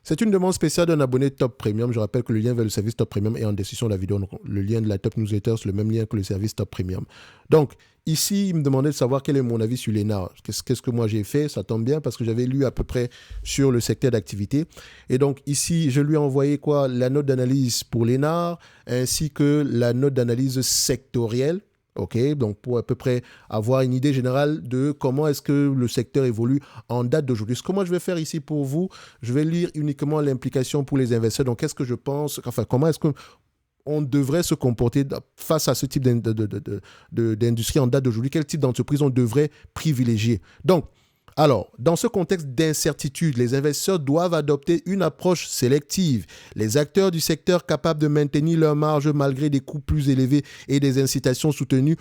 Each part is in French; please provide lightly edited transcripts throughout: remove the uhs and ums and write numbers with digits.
C'est une demande spéciale d'un abonné Top Premium. Je rappelle que le lien vers le service Top Premium est en description de la vidéo. Donc, le lien de la Top Newsletter, c'est le même lien que le service Top Premium. Donc, ici, il me demandait de savoir quel est mon avis sur l'ENAR. Qu'est-ce que moi j'ai fait? Ça tombe bien parce que j'avais lu à peu près sur le secteur d'activité. Et donc, ici, je lui ai envoyé quoi? La note d'analyse pour l'ENAR ainsi que la note d'analyse sectorielle. OK, donc pour à peu près avoir une idée générale de comment est-ce que le secteur évolue en date d'aujourd'hui. Ce que moi je vais faire ici pour vous, je vais lire uniquement l'implication pour les investisseurs. Donc, qu'est-ce que je pense, enfin, comment est-ce que on devrait se comporter face à ce type d'industrie en date d'aujourd'hui? Quel type d'entreprise on devrait privilégier? Donc, alors, dans ce contexte d'incertitude, les investisseurs doivent adopter une approche sélective. Les acteurs du secteur capables de maintenir leur marge malgré des coûts plus élevés et des incitations soutenues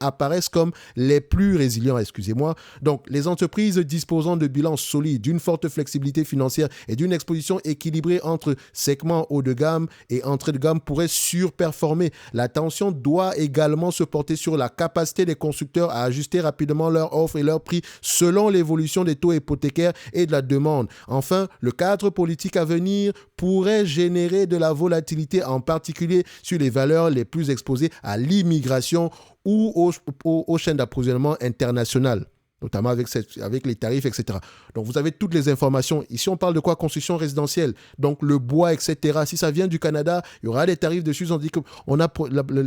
apparaissent comme les plus résilients. Excusez-moi. Donc, les entreprises disposant de bilans solides, d'une forte flexibilité financière et d'une exposition équilibrée entre segments haut de gamme et entrée de gamme pourraient surperformer. L'attention doit également se porter sur la capacité des constructeurs à ajuster rapidement leur offre et leur prix selon l'évolution des taux hypothécaires et de la demande. Enfin, le cadre politique à venir pourrait générer de la volatilité, en particulier sur les valeurs les plus exposées à l'immigration ou aux chaînes d'approvisionnement internationales, notamment avec les tarifs, etc. Donc, vous avez toutes les informations. Ici, on parle de quoi? Construction résidentielle. Donc, le bois, etc. Si ça vient du Canada, il y aura des tarifs dessus. On dit que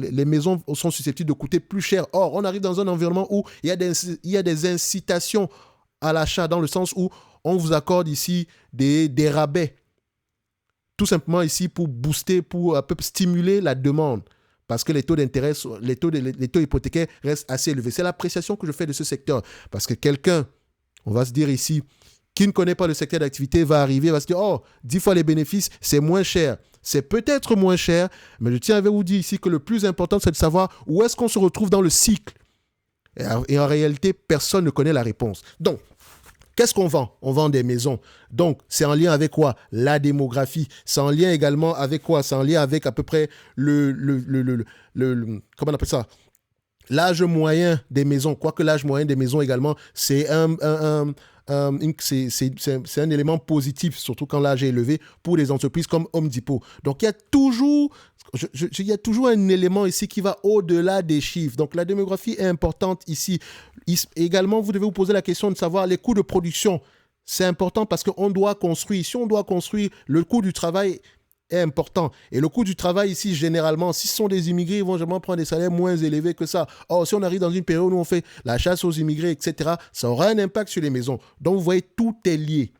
les maisons sont susceptibles de coûter plus cher. Or, on arrive dans un environnement où il y a des incitations à l'achat, dans le sens où on vous accorde ici des rabais. Tout simplement ici pour booster, pour un peu stimuler la demande. Parce que les taux d'intérêt, les taux hypothécaires restent assez élevés. C'est l'appréciation que je fais de ce secteur. Parce que quelqu'un, on va se dire ici, qui ne connaît pas le secteur d'activité, va arriver, va se dire, oh, 10 fois les bénéfices, c'est moins cher. C'est peut-être moins cher, mais je tiens à vous dire ici que le plus important, c'est de savoir où est-ce qu'on se retrouve dans le cycle. Et en réalité, personne ne connaît la réponse. Donc, qu'est-ce qu'on vend? On vend des maisons. Donc, c'est en lien avec quoi? La démographie. C'est en lien également avec quoi? C'est en lien avec à peu près comment on appelle ça? L'âge moyen des maisons. Quoique l'âge moyen des maisons également, c'est un élément positif, surtout quand l'âge est élevé, pour les entreprises comme Home Depot. Donc, il y a toujours un élément ici qui va au-delà des chiffres. Donc, la démographie est importante ici. Également, vous devez vous poser la question de savoir les coûts de production. C'est important parce qu'on doit construire. Si on doit construire, le coût du travail est important. Et le coût du travail ici, généralement, si ce sont des immigrés, ils vont généralement prendre des salaires moins élevés que ça. Or, si on arrive dans une période où on fait la chasse aux immigrés, etc., ça aura un impact sur les maisons. Donc, vous voyez, tout est lié.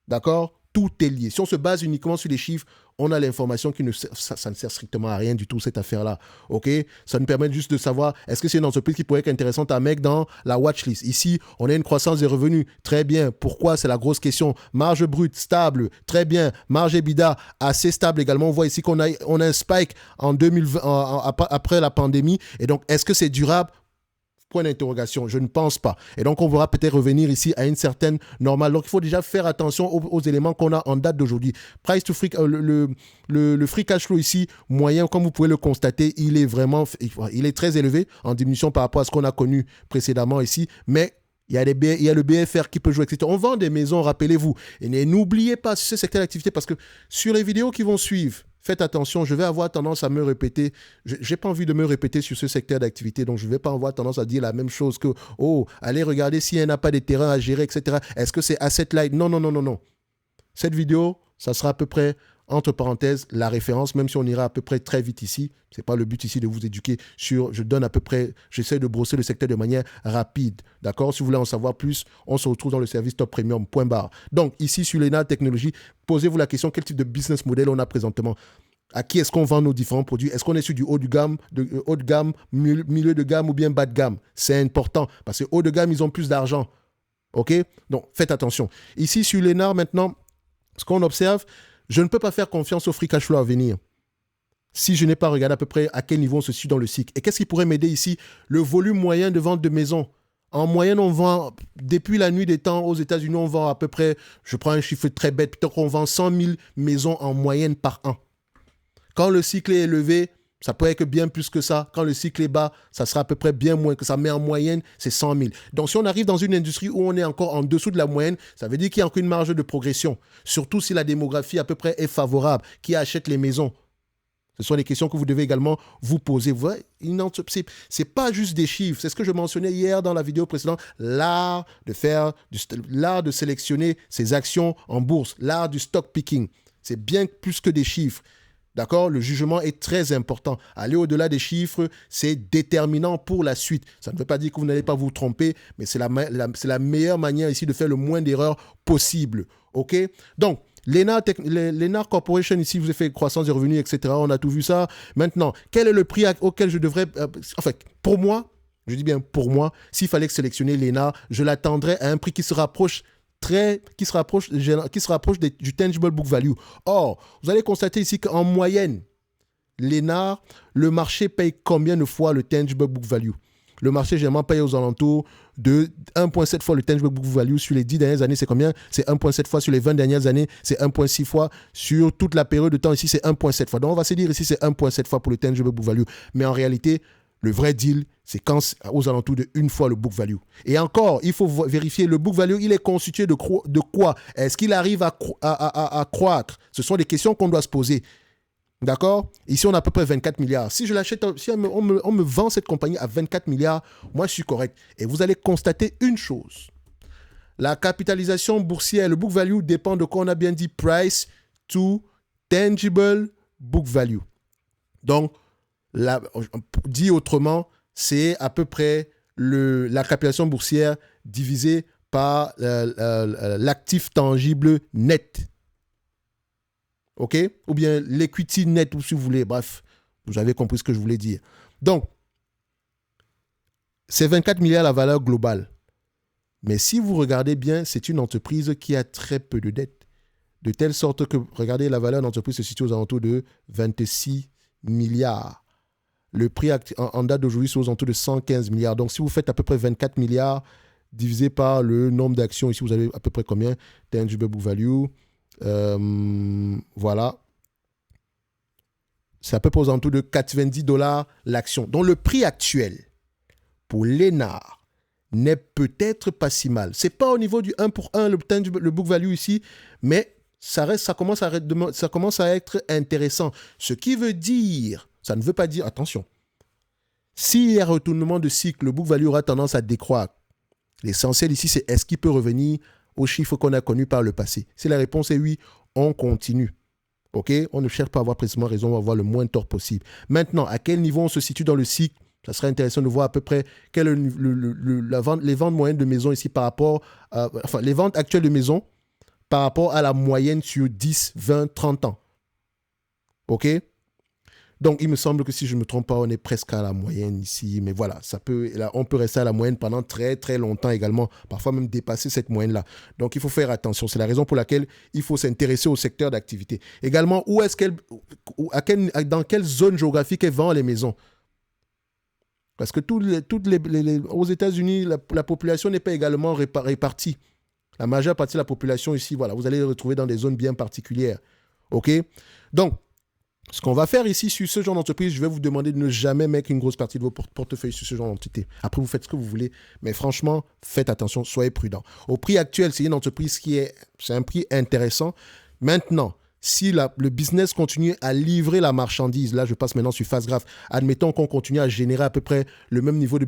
D'accord? Tout est lié. Si on se base uniquement sur les chiffres, on a l'information ça ne sert strictement à rien du tout, cette affaire-là. OK? Ça nous permet juste de savoir, est-ce que c'est une entreprise qui pourrait être intéressante à mettre dans la watchlist? Ici, on a une croissance des revenus. Très bien. Pourquoi? C'est la grosse question. Marge brute, stable. Très bien. Marge EBITDA, assez stable également. On voit ici qu'on a un spike en 2020, après la pandémie. Et donc, est-ce que c'est durable? Point d'interrogation, je ne pense pas. Et donc, on va peut-être revenir ici à une certaine normale. Donc, il faut déjà faire attention aux éléments qu'on a en date d'aujourd'hui. Price to free, le free cash flow ici, moyen, comme vous pouvez le constater, il est très élevé en diminution par rapport à ce qu'on a connu précédemment ici. Mais il y a le BFR qui peut jouer, etc. On vend des maisons, rappelez-vous. Et n'oubliez pas ce secteur d'activité parce que sur les vidéos qui vont suivre, faites attention, je vais avoir tendance à me répéter. Je n'ai pas envie de me répéter sur ce secteur d'activité, donc je ne vais pas avoir tendance à dire la même chose que « Oh, allez regarder s'il n'y en a pas des terrains à gérer, etc. » Est-ce que c'est asset light? Non, non, non, non, non. Cette vidéo, ça sera à peu près, entre parenthèses, la référence, même si on ira à peu près très vite ici. Ce n'est pas le but ici de vous éduquer sur... J'essaie de brosser le secteur de manière rapide. D'accord? Si vous voulez en savoir plus, on se retrouve dans le service Top Premium, point barre. Donc, ici, sur l'ENAR Technologies, posez-vous la question, quel type de business model on a présentement? À qui est-ce qu'on vend nos différents produits? Est-ce qu'on est sur du haut de gamme, milieu de gamme ou bien bas de gamme? C'est important parce que haut de gamme, ils ont plus d'argent. OK? Donc, faites attention. Ici, sur l'ENAR, maintenant, ce qu'on observe, je ne peux pas faire confiance au free cash flow à venir si je n'ai pas regardé à peu près à quel niveau on se situe dans le cycle. Et qu'est-ce qui pourrait m'aider ici? Le volume moyen de vente de maisons. En moyenne, on vend, depuis la nuit des temps aux États-Unis, on vend à peu près, je prends un chiffre très bête, peut-être qu'on vend 100 000 maisons en moyenne par an. Quand le cycle est élevé, Ça peut être bien plus que ça. Quand le cycle est bas, ça sera à peu près bien moins que ça. Mais en moyenne, c'est 100 000. Donc, si on arrive dans une industrie où on est encore en dessous de la moyenne, ça veut dire qu'il y a encore une marge de progression. Surtout si la démographie à peu près est favorable. Qui achète les maisons? Ce sont des questions que vous devez également vous poser. Vous voyez, c'est pas juste des chiffres. C'est ce que je mentionnais hier dans la vidéo précédente. L'art de sélectionner ses actions en bourse. L'art du stock picking. C'est bien plus que des chiffres. D'accord? Le jugement est très important. Aller au-delà des chiffres, c'est déterminant pour la suite. Ça ne veut pas dire que vous n'allez pas vous tromper, mais c'est la meilleure manière ici de faire le moins d'erreurs possible. OK? Donc, Lénard Corporation, ici, vous avez fait croissance des revenus, etc. On a tout vu ça. Maintenant, quel est le prix auquel je devrais... pour moi, je dis bien pour moi, s'il fallait sélectionner Lénard, je l'attendrais à un prix qui se rapproche du tangible book value. Or, vous allez constater ici qu'en moyenne, Lénard, le marché paye combien de fois le tangible book value? Le marché, généralement, paye aux alentours de 1,7 fois le tangible book value. Sur les 10 dernières années, c'est combien? C'est 1,7 fois. Sur les 20 dernières années, c'est 1,6 fois. Sur toute la période de temps ici, c'est 1,7 fois. Donc, on va se dire ici, c'est 1,7 fois pour le tangible book value. Mais en réalité, le vrai deal, c'est quand aux alentours de une fois le book value. Et encore, il faut vérifier, le book value, il est constitué de quoi? Est-ce qu'il arrive à croître? Ce sont des questions qu'on doit se poser. D'accord? Ici, on a à peu près 24 milliards. Si je l'achète, si on me vend cette compagnie à 24 milliards, moi, je suis correct. Et vous allez constater une chose. La capitalisation boursière, le book value dépend de quoi on a bien dit price to tangible book value. Donc, dit autrement, c'est à peu près la capitalisation boursière divisée par l'actif tangible net. OK? Ou bien l'equity net, si vous voulez. Bref, vous avez compris ce que je voulais dire. Donc, c'est 24 milliards la valeur globale. Mais si vous regardez bien, c'est une entreprise qui a très peu de dettes. De telle sorte que, regardez, la valeur de l'entreprise se situe aux alentours de 26 milliards. Le prix en date d'aujourd'hui, c'est aux alentours de 115 milliards. Donc, si vous faites à peu près 24 milliards divisé par le nombre d'actions, ici, vous avez à peu près combien? Tangible book value. Voilà. C'est à peu près aux alentours de 90 $ l'action. Donc, le prix actuel pour Lénard n'est peut-être pas si mal. Ce n'est pas au niveau du 1 pour 1, le book value ici, mais ça commence à être intéressant. Ce qui veut dire, ça ne veut pas dire, attention, s'il y a retournement de cycle, le book value aura tendance à décroître. L'essentiel ici, c'est est-ce qu'il peut revenir aux chiffres qu'on a connus par le passé? Si la réponse est oui, on continue. OK? On ne cherche pas à avoir précisément raison, on va avoir le moins de tort possible. Maintenant, à quel niveau on se situe dans le cycle? Ça serait intéressant de voir à peu près quelle est les ventes moyennes de maisons ici par rapport les ventes actuelles de maisons par rapport à la moyenne sur 10, 20, 30 ans. OK? Donc, il me semble que si je ne me trompe pas, on est presque à la moyenne ici. Mais voilà, on peut rester à la moyenne pendant très, très longtemps également. Parfois même dépasser cette moyenne-là. Donc, il faut faire attention. C'est la raison pour laquelle il faut s'intéresser au secteur d'activité. Également, dans quelle zone géographique elles vendent les maisons? Parce que aux États-Unis, la population n'est pas également répartie. La majeure partie de la population ici, voilà, vous allez les retrouver dans des zones bien particulières. OK? Donc, ce qu'on va faire ici sur ce genre d'entreprise, je vais vous demander de ne jamais mettre une grosse partie de vos portefeuilles sur ce genre d'entité. Après, vous faites ce que vous voulez, mais franchement, faites attention, soyez prudents. Au prix actuel, c'est une entreprise c'est un prix intéressant. Maintenant, si le business continue à livrer la marchandise, là, je passe maintenant sur Fastgraph, admettons qu'on continue à générer à peu près le même niveau de...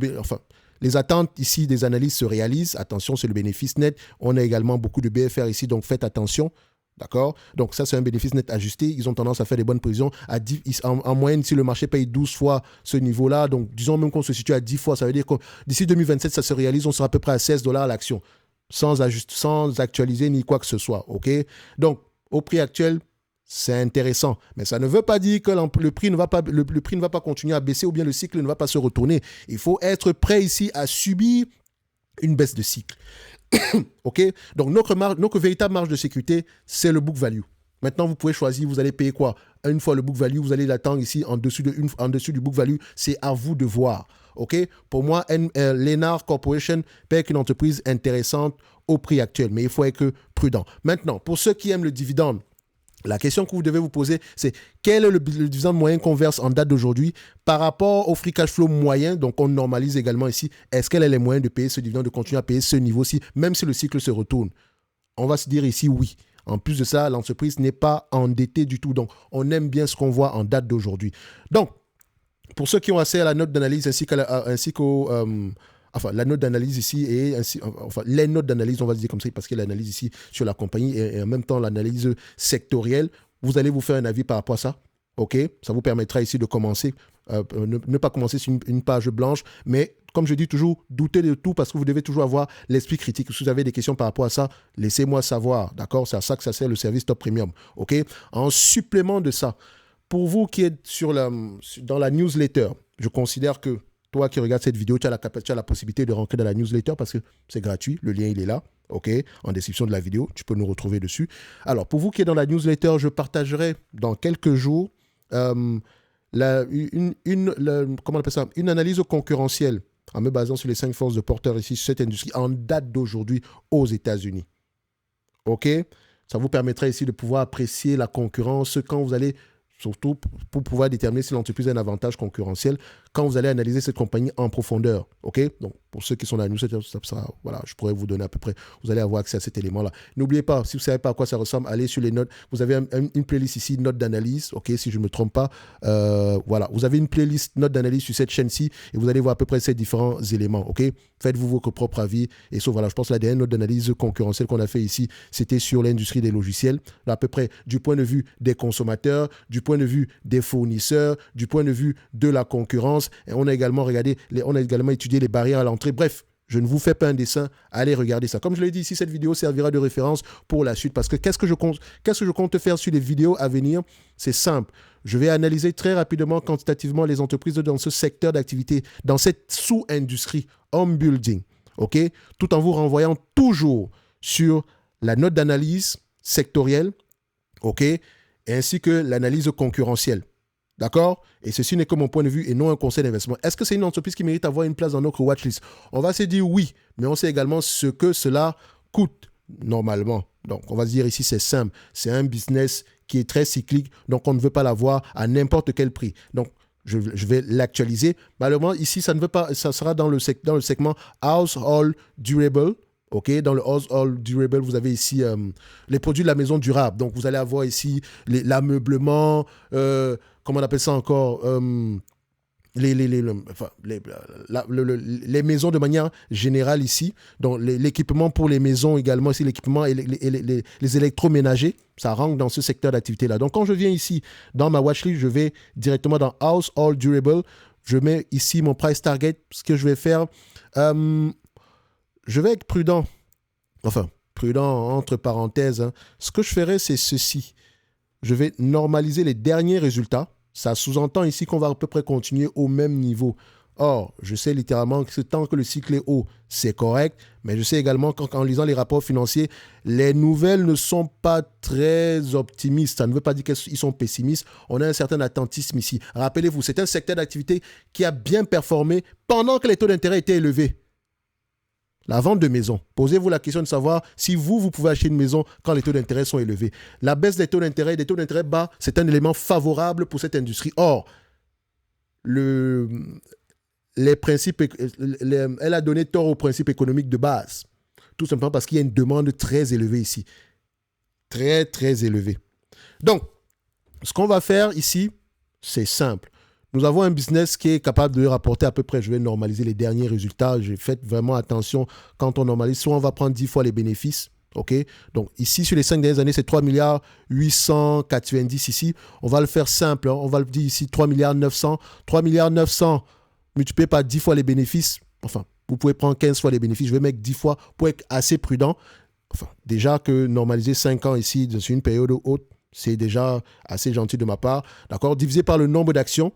les attentes ici des analystes se réalisent. Attention, c'est le bénéfice net. On a également beaucoup de BFR ici, donc faites attention. D'accord? Donc, ça, c'est un bénéfice net ajusté. Ils ont tendance à faire des bonnes prévisions. En moyenne, si le marché paye 12 fois ce niveau-là, donc disons même qu'on se situe à 10 fois, ça veut dire que d'ici 2027, ça se réalise, on sera à peu près à 16 $ l'action, sans actualiser ni quoi que ce soit. OK? Donc, au prix actuel, c'est intéressant. Mais ça ne veut pas dire que le prix ne va pas continuer à baisser ou bien le cycle ne va pas se retourner. Il faut être prêt ici à subir une baisse de cycle. OK? Donc, notre véritable marge de sécurité, c'est le book value. Maintenant, vous pouvez choisir, vous allez payer quoi? Une fois le book value, vous allez l'attendre ici en dessous du book value. C'est à vous de voir. OK? Pour moi, Lénard Corporation paye une entreprise intéressante au prix actuel, mais il faut être prudent. Maintenant, pour ceux qui aiment le dividende, La question que vous devez vous poser, c'est quel est le dividende moyen qu'on verse en date d'aujourd'hui par rapport au free cash flow moyen. Donc, on normalise également ici. Est-ce qu'elle a les moyens de payer ce dividende, de continuer à payer ce niveau-ci, même si le cycle se retourne? On va se dire ici oui. En plus de ça, l'entreprise n'est pas endettée du tout. Donc, on aime bien ce qu'on voit en date d'aujourd'hui. Donc, pour ceux qui ont accès à la note d'analyse ainsi qu'au... enfin, la note d'analyse ici et enfin, les notes d'analyse, on va dire comme ça, parce qu'il y a l'analyse ici sur la compagnie et en même temps l'analyse sectorielle. Vous allez vous faire un avis par rapport à ça. OK? Ça vous permettra ici de commencer, ne pas commencer sur une page blanche, mais comme je dis toujours, doutez de tout parce que vous devez toujours avoir l'esprit critique. Si vous avez des questions par rapport à ça, laissez-moi savoir. D'accord? C'est à ça que ça sert le service Top Premium. OK? En supplément de ça, pour vous qui êtes dans la newsletter, je considère que toi qui regardes cette vidéo, tu as la possibilité de rentrer dans la newsletter parce que c'est gratuit. Le lien, il est là, OK, en description de la vidéo. Tu peux nous retrouver dessus. Alors, pour vous qui êtes dans la newsletter, je partagerai dans quelques jours comment on appelle ça, une analyse concurrentielle en me basant sur les 5 forces de porteurs ici sur cette industrie en date d'aujourd'hui aux États-Unis. OK? Ça vous permettra ici de pouvoir apprécier la concurrence quand vous allez... surtout pour pouvoir déterminer si l'entreprise a un avantage concurrentiel quand vous allez analyser cette compagnie en profondeur. OK? Donc, pour ceux qui sont dans la newsletter, voilà, je pourrais vous donner à peu près, vous allez avoir accès à cet élément-là. N'oubliez pas, si vous ne savez pas à quoi ça ressemble, allez sur les notes. Vous avez une playlist ici, notes d'analyse, OK, si je ne me trompe pas. Voilà, vous avez une playlist notes d'analyse sur cette chaîne-ci et vous allez voir à peu près ces différents éléments, OK? Faites-vous votre propre avis. Et ça, voilà, je pense que la dernière note d'analyse concurrentielle qu'on a fait ici, c'était sur l'industrie des logiciels, à peu près du point de vue des consommateurs, du point de vue des fournisseurs, du point de vue de la concurrence. Et on a également étudié les barrières à l'entrée. Bref, je ne vous fais pas un dessin, allez regarder ça. Comme je l'ai dit ici, cette vidéo servira de référence pour la suite parce que qu'est-ce que je compte faire sur les vidéos à venir? C'est simple. Je vais analyser très rapidement, quantitativement, les entreprises dans ce secteur d'activité, dans cette sous-industrie, home building, OK? Tout en vous renvoyant toujours sur la note d'analyse sectorielle, OK? Ainsi que l'analyse concurrentielle. D'accord? Et ceci n'est que mon point de vue et non un conseil d'investissement. Est-ce que c'est une entreprise qui mérite d'avoir une place dans notre watchlist? On va se dire oui, mais on sait également ce que cela coûte normalement. Donc, on va se dire ici, c'est simple. C'est un business qui est très cyclique, donc on ne veut pas l'avoir à n'importe quel prix. Donc, je vais l'actualiser. Malheureusement, ici, ça sera dans le segment Household Durable. OK, dans le Household Durable, vous avez ici les produits de la maison durable. Donc, vous allez avoir ici l'ameublement, comment on appelle ça encore, les maisons de manière générale ici. Donc, l'équipement pour les maisons également, ici, l'équipement et les électroménagers, ça rentre dans ce secteur d'activité-là. Donc, quand je viens ici dans ma watchlist, je vais directement dans Household Durable. Je mets ici mon price target. Ce que je vais faire... je vais être prudent, enfin, prudent entre parenthèses. Hein. Ce que je ferai, c'est ceci. Je vais normaliser les derniers résultats. Ça sous-entend ici qu'on va à peu près continuer au même niveau. Or, je sais littéralement que tant que le cycle est haut, c'est correct. Mais je sais également qu'en lisant les rapports financiers, les nouvelles ne sont pas très optimistes. Ça ne veut pas dire qu'ils sont pessimistes. On a un certain attentisme ici. Rappelez-vous, c'est un secteur d'activité qui a bien performé pendant que les taux d'intérêt étaient élevés. La vente de maison. Posez-vous la question de savoir si vous pouvez acheter une maison quand les taux d'intérêt sont élevés. La baisse des taux d'intérêt bas, c'est un élément favorable pour cette industrie. Or, elle a donné tort aux principes économiques de base. Tout simplement parce qu'il y a une demande très élevée ici. Très, très élevée. Donc, ce qu'on va faire ici, c'est simple. Nous avons un business qui est capable de rapporter à peu près, je vais normaliser les derniers résultats. J'ai fait vraiment attention quand on normalise. Soit on va prendre 10 fois les bénéfices. OK? Donc ici, sur les 5 dernières années, c'est 3 milliards 890 ici. On va le faire simple. Hein. On va le dire ici 3 milliards 900. 3 milliards 900 multiplié par 10 fois les bénéfices. Enfin, vous pouvez prendre 15 fois les bénéfices. Je vais mettre 10 fois pour être assez prudent. Enfin, déjà que normaliser 5 ans ici, sur une période haute, c'est déjà assez gentil de ma part. D'accord? Divisé par le nombre d'actions.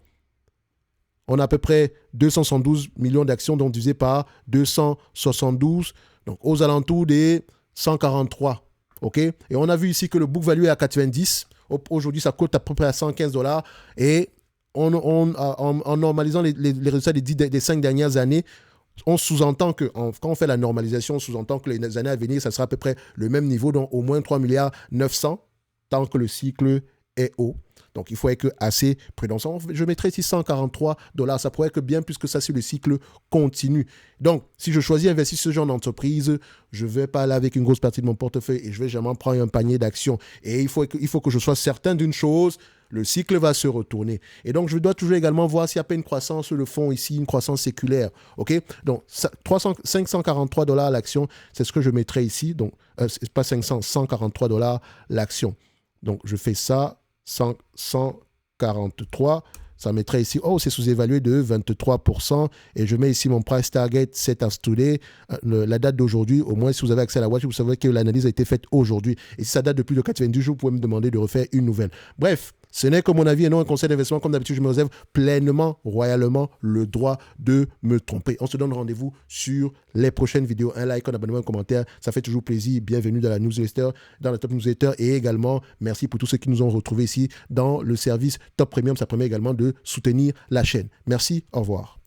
On a à peu près 272 millions d'actions, donc divisé par 272, donc aux alentours des 143. OK? Et on a vu ici que le book value est à 90. Aujourd'hui, ça coûte à peu près à $115. Et en normalisant les résultats des 5 dernières années, on sous-entend que, quand on fait la normalisation, on sous-entend que les années à venir, ça sera à peu près le même niveau, donc au moins 3 milliards 900. tant que le cycle est haut. Donc, il faut être assez prudent. Je mettrai ici $143. Ça pourrait être bien plus que ça si le cycle continue. Donc, si je choisis d'investir ce genre d'entreprise, je ne vais pas aller avec une grosse partie de mon portefeuille et je vais jamais prendre un panier d'actions. Et il faut que je sois certain d'une chose, le cycle va se retourner. Et donc, je dois toujours également voir s'il n'y a pas une croissance sur le fond ici, une croissance séculaire. OK? Donc, $543 l'action, c'est ce que je mettrai ici. Donc, c'est pas 500, $143 l'action. Donc, je fais ça. 143, ça mettrait ici, c'est sous-évalué de 23%, et je mets ici mon price target set as today, la date d'aujourd'hui, au moins si vous avez accès à la watch, vous savez que l'analyse a été faite aujourd'hui, et si ça date de plus de 90 jours, vous pouvez me demander de refaire une nouvelle. Bref, ce n'est que mon avis et non un conseil d'investissement. Comme d'habitude, je me réserve pleinement, royalement le droit de me tromper. On se donne rendez-vous sur les prochaines vidéos. Un like, un abonnement, un commentaire, ça fait toujours plaisir. Bienvenue dans la newsletter, dans la Top Newsletter. Et également, merci pour tous ceux qui nous ont retrouvés ici dans le service Top Premium. Ça permet également de soutenir la chaîne. Merci, au revoir.